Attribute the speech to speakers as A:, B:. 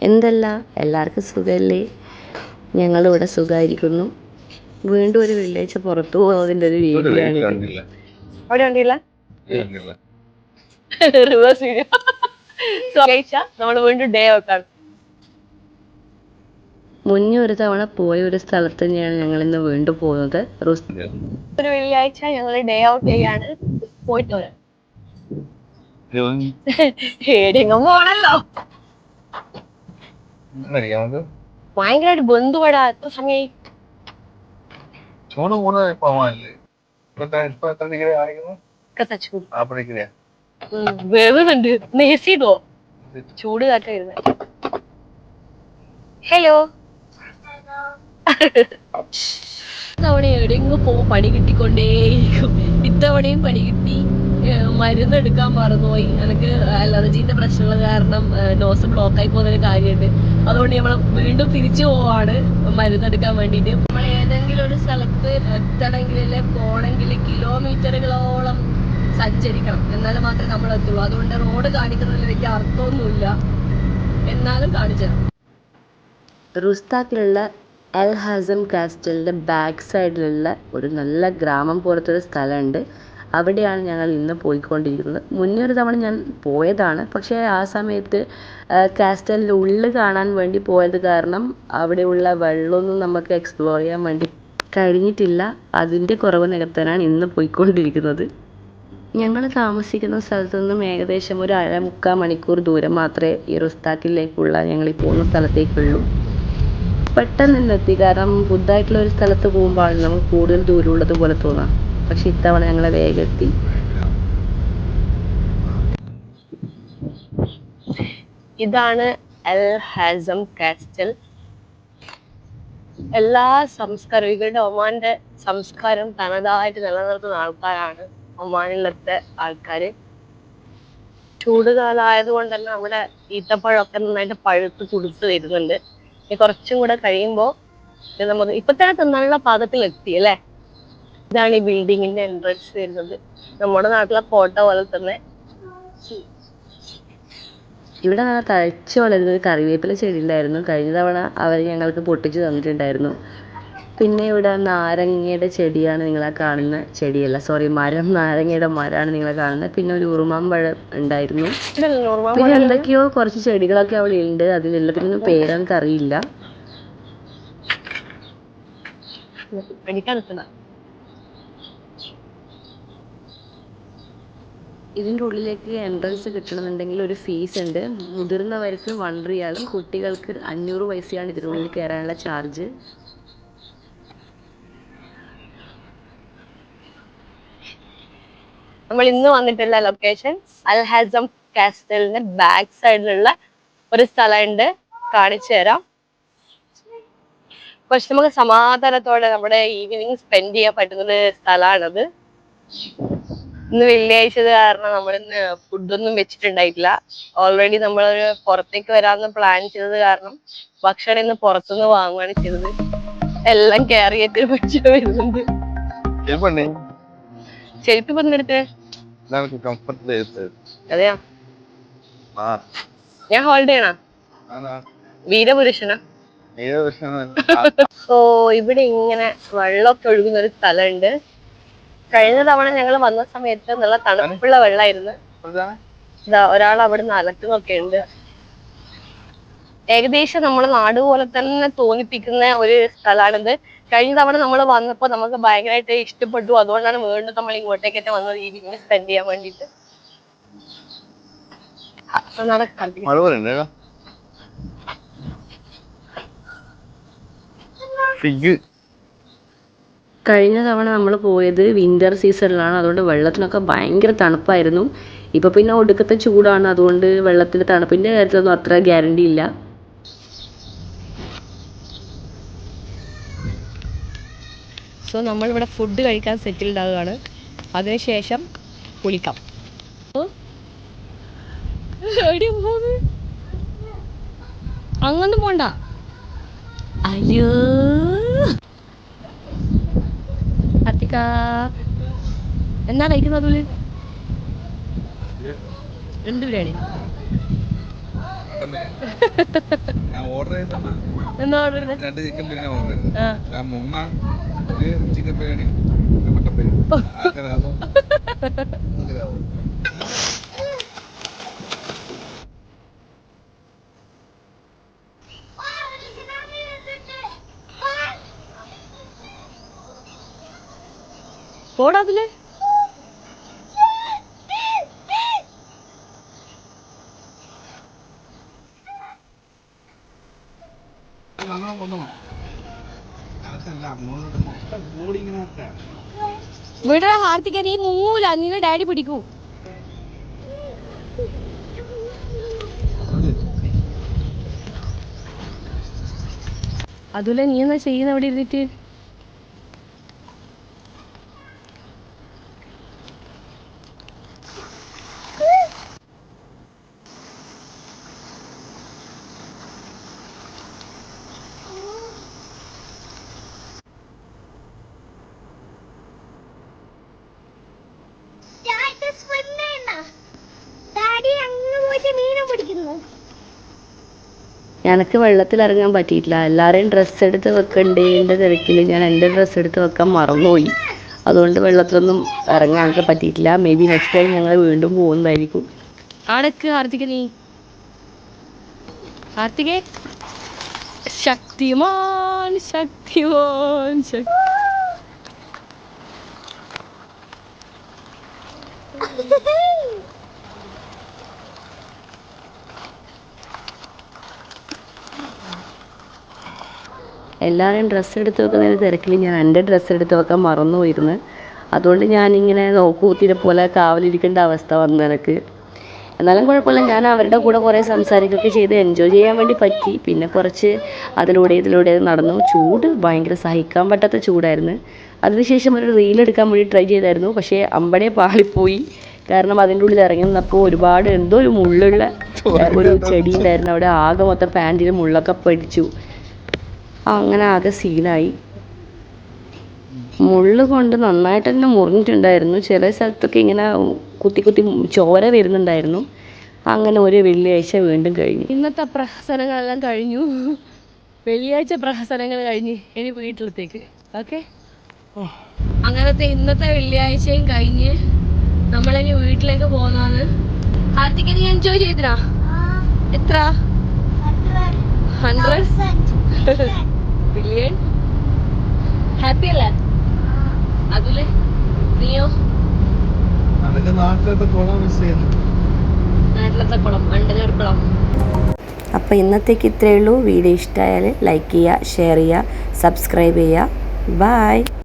A: എന്തല്ല എല്ലാവർക്കും സുഖമല്ലേ? ഞങ്ങളിവിടെ സുഖമായിരിക്കുന്നു. വീണ്ടും ഒരു വെള്ളിയാഴ്ച പുറത്തു പോകുന്നതിൻ്റെ ഒരു വീഡിയോയാണ്. അവിടെ ഉണ്ടല്ല റിവേഴ്സ് വീഡിയോ. നമ്മൾ വീണ്ടും ഡേ ഔട്ടാണ്. മുന്നേ ഒരു തവണ പോയ ഒരു സ്ഥലത്ത് തന്നെയാണ് ഞങ്ങൾ ഇന്ന് വീണ്ടും പോകുന്നത്. ഒരു വെള്ളിയാഴ്ച ഞങ്ങൾ ഡേ ഔട്ട് ചെയ്യാണ്. പോയിട്ട് വരാം. ഏടെങ്കിലും പോണല്ലോ. ഭയങ്കരമായിട്ട് ബന്ധുവടാ. എത്ര സമയായി? വേവുന്നുണ്ട്. നേസിടോ ചൂട് കാറ്റായിരുന്നു. ഹലോ. തവണ എവിടെയെങ്കിലും പോകും പണി കിട്ടിക്കൊണ്ടേയിരിക്കും. ഇത്തവണയും പണി കിട്ടി. മരുന്നെടുക്കാൻ മറന്നുപോയി. എനിക്ക് അലർജീന്റെ പ്രശ്നമുള്ള കാരണം നോസ് ബ്ലോക്കായി പോകുന്നൊരു കാര്യമുണ്ട്. അതുകൊണ്ട് നമ്മൾ വീണ്ടും തിരിച്ചു പോവാണ് മരുന്നെടുക്കാൻ വേണ്ടിയിട്ട്. നമ്മൾ ഏതെങ്കിലും ഒരു സ്ഥലത്ത് എത്തണമെങ്കിൽ പോകണമെങ്കിൽ കിലോമീറ്ററുകളോളം സഞ്ചരിക്കണം. എന്നാലും മാത്രമേ നമ്മൾ എത്തുള്ളൂ. അതുകൊണ്ട് റോഡ് കാണിക്കുന്നതിൽ വലിയ അർത്ഥമൊന്നുമില്ല. എന്നാലും കാണിച്ചത് റുസ്താക്കിലുള്ള അൽ ഹസം കാസ്റ്റലിൻ്റെ ബാക്ക് സൈഡിലുള്ള ഒരു നല്ല ഗ്രാമം പോലത്തെ ഒരു സ്ഥലമുണ്ട്. അവിടെയാണ് ഞങ്ങൾ ഇന്ന് പോയിക്കൊണ്ടിരിക്കുന്നത്. മുന്നേ ഒരു തവണ ഞാൻ പോയതാണ്. പക്ഷേ ആ സമയത്ത് കാസ്റ്റലിൻ്റെ ഉള്ളിൽ കാണാൻ വേണ്ടി പോയത് കാരണം അവിടെയുള്ള വെള്ളമൊന്നും നമുക്ക് എക്സ്പ്ലോർ ചെയ്യാൻ വേണ്ടി കഴിഞ്ഞിട്ടില്ല. അതിൻ്റെ കുറവ് നികത്താനാണ് ഇന്ന് പോയിക്കൊണ്ടിരിക്കുന്നത്. ഞങ്ങൾ താമസിക്കുന്ന സ്ഥലത്തു നിന്നും ഏകദേശം ഒരു 1.25 മണിക്കൂർ ദൂരം മാത്രമേ ഈ റുസ്താക്കിലേക്കുള്ള ഞങ്ങൾ ഈ പോകുന്ന സ്ഥലത്തേക്കുള്ളൂ. പെട്ടെന്ന് തന്നെ എത്തി. കാരണം പുതുതായിട്ടുള്ള ഒരു സ്ഥലത്ത് പോകുമ്പോൾ നമുക്ക് കൂടുതൽ ദൂരമുള്ളത് പോലെ തോന്നാം. പക്ഷെ ഇത്തവണ ഞങ്ങൾ വേഗം എത്തി. ഇതാണ് അൽ ഹസം കാസ്റ്റൽ. എല്ലാ സംസ്കാരവും ഇവരുടെ ഒമാന്റെ സംസ്കാരം തനതായിട്ട് നിലനിർത്തുന്ന ആൾക്കാരാണ് ഒമാനിലത്തെ ആൾക്കാര്. ചൂടുകാലമായത് കൊണ്ട് തന്നെ നമ്മുടെ ഈത്തപ്പഴമൊക്കെ നന്നായിട്ട് പഴുത്ത് കുടുത്ത് വരുന്നുണ്ട്. കുറച്ചും കൂടെ കഴിയുമ്പോൾ നമുക്ക് ഇപ്പൊ തന്നെ തിന്നാനുള്ള പാകത്തിൽ എത്തി അല്ലേ. ഇതാണ് ഈ ബിൽഡിങ്ങിന്റെ എൻട്രൻസ് വരുന്നത്. നമ്മുടെ നാട്ടിലെ കോട്ട പോലെ തന്നെ. ഇവിടെ നല്ല തഴച്ച് വളരുന്ന കറിവേപ്പില ചെടി ഉണ്ടായിരുന്നു. കഴിഞ്ഞ തവണ അവർ ഞങ്ങൾക്ക് പൊട്ടിച്ച് തന്നിട്ടുണ്ടായിരുന്നു. പിന്നെ ഇവിടെ നാരങ്ങയുടെ ചെടിയാണ് നിങ്ങളെ കാണുന്ന ചെടിയല്ല, സോറി, മരം. നാരങ്ങയുടെ മരമാണ് നിങ്ങളെ കാണുന്നത്. പിന്നെ ഒരു ഉറുമാമ്പഴം ഉണ്ടായിരുന്നു. പിന്നെ എന്തൊക്കെയോ കുറച്ച് ചെടികളൊക്കെ അവിടെ ഉണ്ട്. അതിലെല്ലാത്തിനും പേരെനിക്ക് അറിയില്ല. ഇതിൻ്റെ ഉള്ളിലേക്ക് എൻട്രൻസ് കിട്ടണമെന്നുണ്ടെങ്കിൽ ഒരു ഫീസ് ഉണ്ട്. മുതിർന്നവർക്ക് 1 റിയാലും കുട്ടികൾക്ക് 500 പൈസയാണ് ഇതിനുള്ളിൽ കയറാനുള്ള ചാർജ്. നമ്മൾ ഇന്ന് വന്നിട്ടുള്ള ലൊക്കേഷൻ അൽ ഹസം കാസ്റ്റലിന്റെ ബാക്ക് സൈഡിലുള്ള ഒരു സ്ഥലമുണ്ട്. കാണിച്ചു തരാം. പക്ഷെ നമുക്ക് സമാധാനത്തോടെ നമ്മുടെ ഈവനിങ് സ്പെൻഡ് ചെയ്യാൻ പറ്റുന്ന ഒരു സ്ഥലമാണത്. ഇന്ന് വെള്ളിയാഴ്ച കാരണം നമ്മളിന്ന് ഫുഡൊന്നും വെച്ചിട്ടുണ്ടായിട്ടില്ല. ഓൾറെഡി നമ്മളൊരു പുറത്തേക്ക് വരാമെന്ന് പ്ലാൻ ചെയ്തത് കാരണം ഭക്ഷണം ഇന്ന് പുറത്തുനിന്ന് വാങ്ങുകയാണ് ചെയ്തത്. എല്ലാം ക്യാരിയേറ്റ് വെച്ച് വരുന്നുണ്ട്. ചെരുപ്പ് പങ്കെടുത്ത് അതെയാ, ഞാൻ ഹോൾഡ് ചെയ്യണ വീരപുരുഷനാ. ഓ, ഇവിടെ ഇങ്ങനെ വെള്ളമൊക്കെ ഒഴുകുന്ന ഒരു സ്ഥലമുണ്ട്. കഴിഞ്ഞ തവണ ഞങ്ങൾ വന്ന സമയത്ത് നല്ല തണുപ്പുള്ള വെള്ളമായിരുന്നു. ഒരാൾ അവിടെ നിന്ന് അലക്കുന്നൊക്കെ ഉണ്ട്. ഏകദേശം നമ്മുടെ നാട് പോലെ തന്നെ തോന്നിപ്പിക്കുന്ന ഒരു സ്ഥലമാണിത്. കഴിഞ്ഞ തവണ നമ്മൾ വന്നപ്പോൾ നമുക്ക് ഭയങ്കരമായിട്ട് ഇഷ്ടപ്പെട്ടു. അതുകൊണ്ടാണ് വീണ്ടും നമ്മൾ ഇങ്ങോട്ടേക്ക് തന്നെ വന്നത്, ഈവനിങ് സ്പെൻഡ് ചെയ്യാൻ വേണ്ടിട്ട്. കഴിഞ്ഞ തവണ നമ്മൾ പോയത് വിന്റർ സീസണിലാണ്. അതുകൊണ്ട് വെള്ളത്തിനൊക്കെ ഭയങ്കര തണുപ്പായിരുന്നു. ഇപ്പൊ പിന്നെ ഒടുക്കത്തെ ചൂടാണ്. അതുകൊണ്ട് വെള്ളത്തിന്റെ തണുപ്പിന്റെ കാര്യത്തിലൊന്നും അത്ര ഗ്യാരണ്ടി ഇല്ല. സോ നമ്മളിവിടെ ഫുഡ് കഴിക്കാൻ സെറ്റിൽഡ് ആവുകയാണ്. അതിനുശേഷം കുളിക്കാം. അങ്ങൊന്നും പോണ്ട. അയ്യോ, എന്നാ കഴിക്കുന്നത്? എന്ത് ബിരിയാണി?
B: ഞാൻ ഓർഡർ ചെയ്തിട്ടുണ്ട്.
A: എന്നാ ഓർഡർ ചെയ്തേ?
B: 2 ചിക്കൻ ബിരിയാണി ഓർഡർ ചെയ്തു. ഒരു ചിക്കൻ ബിരിയാണി, മട്ടൻ ബിരിയാണി.
A: പോടാതില്ലേ? ഇവിടെ ഹാർത്തിക നീ മുങ്ങൂല, നിന്നെ ഡാഡി പിടിക്കൂ. അതുപോലെ നീ എന്നാ ചെയ്യുന്ന അവിടെ ഇരുന്നിട്ട്? എനിക്ക് വെള്ളത്തിൽ ഇറങ്ങാൻ പറ്റിയിട്ടില്ല. എല്ലാവരെയും ഡ്രസ്സ് എടുത്ത് വെക്കേണ്ടതിൻ്റെ തിരക്കിൽ ഞാൻ എൻ്റെ ഡ്രസ്സ് എടുത്ത് വെക്കാൻ മറന്നുപോയി. അതുകൊണ്ട് വെള്ളത്തിലൊന്നും ഇറങ്ങാൻ എനിക്ക് പറ്റിയിട്ടില്ല. മേ ബി നെക്സ്റ്റ് ടൈം ഞങ്ങൾ വീണ്ടും പോകുന്നതായിരിക്കും. ആടക്ക് കാർത്തിക നീ കാർത്തികേ ശക്തിമാൻ ശക്തിമാൻ ശക്തി. എല്ലാവരും ഡ്രസ്സ് എടുത്ത് വെക്കുന്നതിന് തിരക്കിൽ ഞാൻ എൻ്റെ ഡ്രസ്സ് എടുത്ത് വെക്കാൻ മറന്നു പോയിരുന്നു. അതുകൊണ്ട് ഞാനിങ്ങനെ നോക്കൂത്തിനെ പോലെ കാവലിരിക്കേണ്ട അവസ്ഥ വന്നു എനിക്ക്. എന്നാലും കുഴപ്പമില്ല, ഞാൻ അവരുടെ കൂടെ കുറേ സംസാരിക്കുകയൊക്കെ ചെയ്ത് എൻജോയ് ചെയ്യാൻ വേണ്ടി പറ്റി. പിന്നെ കുറച്ച് ഇതിലൂടെ നടന്നു. ചൂട് ഭയങ്കര സഹിക്കാൻ പറ്റാത്ത ചൂടായിരുന്നു. അതിനുശേഷം ഒരു റീൽ എടുക്കാൻ വേണ്ടി ട്രൈ ചെയ്തായിരുന്നു. പക്ഷേ അമ്പടെ പാളിപ്പോയി. കാരണം അതിൻ്റെ ഉള്ളിൽ ഇറങ്ങി നിന്നപ്പോൾ ഒരുപാട് എന്തോ ഒരു മുള്ളുള്ള ഒരു ചെടി ഉണ്ടായിരുന്നു അവിടെ. ആകെ മൊത്തം പാൻറ്റിൽ മുള്ളൊക്കെ പിടിച്ചു. അങ്ങനെ ആകെ സീനായി. മുള്ള് കൊണ്ട് നന്നായിട്ട് തന്നെ മുറിഞ്ഞിട്ടുണ്ടായിരുന്നു. ചില സ്ഥലത്തൊക്കെ ഇങ്ങനെ കുത്തി കുത്തി ചോര വരുന്നുണ്ടായിരുന്നു. അങ്ങനെ ഒരു വെള്ളിയാഴ്ച വീണ്ടും കഴിഞ്ഞു. ഇന്നത്തെ പ്രഹസനങ്ങളെല്ലാം കഴിഞ്ഞു. വെള്ളിയാഴ്ച പ്രഹസനങ്ങൾ കഴിഞ്ഞ് ഇനി വീട്ടിലത്തേക്ക്. ഓക്കെ, അങ്ങനത്തെ ഇന്നത്തെ വെള്ളിയാഴ്ചയും കഴിഞ്ഞ് നമ്മളിനി വീട്ടിലേക്ക് പോകുന്നതാണ്. ആർത്തിക്ക് നീ എൻജോയ് ചെയ്തിനാ? എത്ര 100 ബില്യൺ ഹാപ്പി അല്ലേ? അതില് നീയോ? നാട്ടിലത്തെ കുളം, മണ്ടനൂർ കുളം. അപ്പോൾ ഇന്നത്തേക്ക് ഇത്രയേ ഉള്ളൂ. വീഡിയോ ഇഷ്ടമായാൽ ലൈക്ക് ചെയ്യുക, ഷെയർ ചെയ്യുക, സബ്സ്ക്രൈബ് ചെയ്യുക. ബൈ.